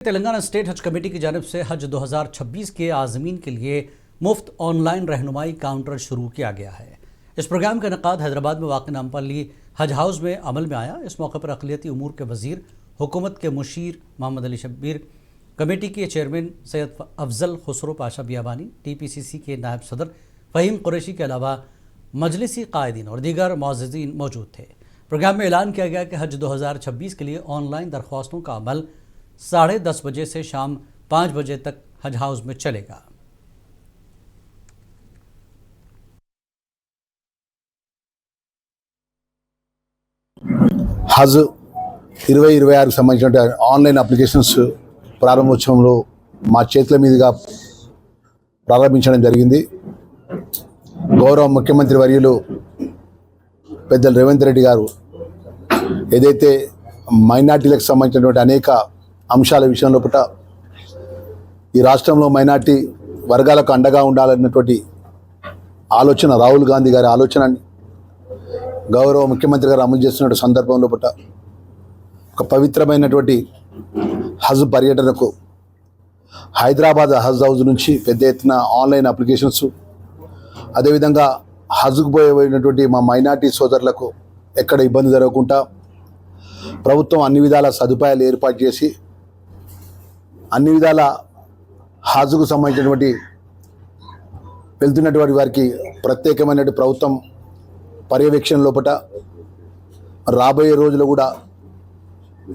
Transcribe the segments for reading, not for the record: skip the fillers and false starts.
Telangana state हज committee की जानिब से हज 2026 के आज़मीन के लिए मुफ्त ऑनलाइन रहनुमाई काउंटर शुरू किया गया है। इस प्रोग्राम का इनेकाद हैदराबाद में वाक़ नामपल्ली हज हाउस में अमल में आया। इस मौके पर अक़लियती उमूर के वज़ीर, हुकूमत के मुशीर मोहम्मद अली शब्बीर, कमेटी के चेयरमैन सैयद अफजल खुसरो पाशा बियाबानी, TPCC के नायब सदर फ़हीम कुरैशी के अलावा मजलिसी कायदीन और दीगर मुअज़्ज़िज़ीन मौजूद थे। प्रोग्राम में ऐलान किया गया कि हज 2026 के लिए ऑनलाइन दरख्वास्तों का अमल 10:30 बजे से शाम 5 बजे तक हज हाउस में चलेगा। హజ్ 2026 సంబంధించిన ఆన్లైన్ అప్లికేషన్స్ ప్రారంభోత్సవంలో మా చేతుల మీదుగా ప్రారంభించడం జరిగింది. గౌరవ ముఖ్యమంత్రి వర్యులు పెద్దలు రేవంత్ రెడ్డి గారు ఏదైతే మైనార్టీలకు సంబంధించినటువంటి అనేక అంశాల విషయంలో ఈ రాష్ట్రంలో మైనార్టీ వర్గాలకు అండగా ఉండాలన్నటువంటి ఆలోచన, రాహుల్ గాంధీ గారి ఆలోచనని గౌరవ ముఖ్యమంత్రి గారు అమలు చేస్తున్న సందర్భంలో ఒక పవిత్రమైనటువంటి హజ్ పర్యటనకు హైదరాబాద్ హజ్ హౌస్ నుంచి పెద్ద ఎత్తున ఆన్లైన్ అప్లికేషన్స్, అదేవిధంగా హజ్కు పోయినటువంటి మా మైనార్టీ సోదరులకు ఎక్కడ ఇబ్బంది జరగకుండా ప్రభుత్వం అన్ని విధాల సదుపాయాలు ఏర్పాటు చేసి అన్ని విధాల హజ్కు సంబంధించినటువంటి వెళ్తున్నటువంటి వారికి ప్రత్యేకమైనటువంటి ప్రభుత్వం పర్యవేక్షణ లోపల రాబోయే రోజుల్లో కూడా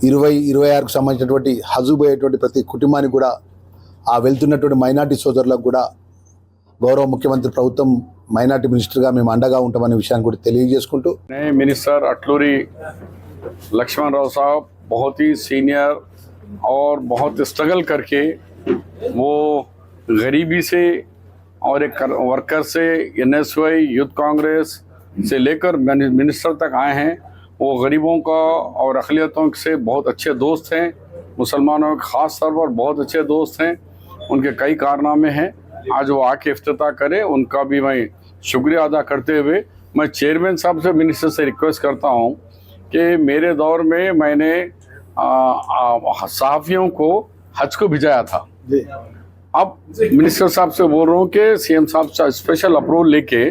2026కు సంబంధించినటువంటి హజ్ పోయేటువంటి ప్రతి కుటుంబానికి కూడా ఆ వెళ్తున్నటువంటి మైనార్టీ సోదరులకు కూడా గౌరవ ముఖ్యమంత్రి ప్రభుత్వం మైనార్టీ మినిస్టర్గా మేము అండగా ఉంటామనే విషయాన్ని కూడా తెలియజేసుకుంటూ, मिनिस्टर अटलूरी लक्ष्मण राव साहब बहुत ही सीनियर और बहुत स्ट्रगल करके वो गरीबी से और एक वर्कर से NSY यूथ कांग्रेस से लेकर मिनिस्टर तक आए हैं। वो गरीबों का और अक़लियतों से बहुत अच्छे दोस्त हैं, मुसलमानों के ख़ास तौर पर बहुत अच्छे दोस्त हैं। उनके कई कारनामे हैं, आज वो आके इफ्तिताह करें, उनका भी मैं शुक्रिया अदा करते हुए मैं चेयरमैन साहब से, मिनिस्टर से रिक्वेस्ट करता हूँ कि मेरे दौर में मैंने सहाफ़ियों को हज को भिजाया था। अब मिनिस्टर साहब से बोल रहा हूँ कि CM साहब से स्पेशल अप्रूवल लेके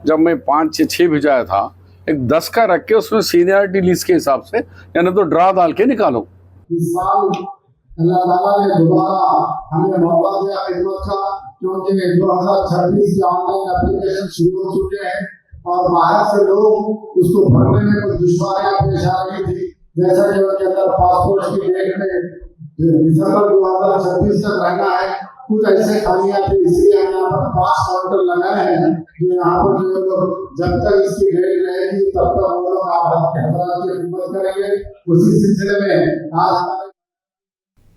जब मैं 5 या 6 भिजाया था, एक 10 का रख के उसमें सीनियरिटी लिस्ट के हिसाब से, यानी तो ड्रा डाल के निकालो। इस साल अल्लाह ताला ने दोबारा हमें मौका दिया खिदमत का, क्योंकि 2026 के ऑनलाइन एप्लीकेशन शुरू हो चुके हैं और बाहर से लोग उसको भरने में कुछ दुश्वारियां पेश आ रही थी, जैसा कि उनके अंदर पासपोर्ट की डेट में दिसंबर 2026 तक रहना है, कुछ ऐसे खामियां थी। इसलिए हम यहाँ पर 5 काउंटर लगाए हैं जो यहाँ पर जो लोग जब तक इसकी डेट रहेगी तब तक वो लोग आप की खिदमत करेंगे। उसी सिलसिले में आज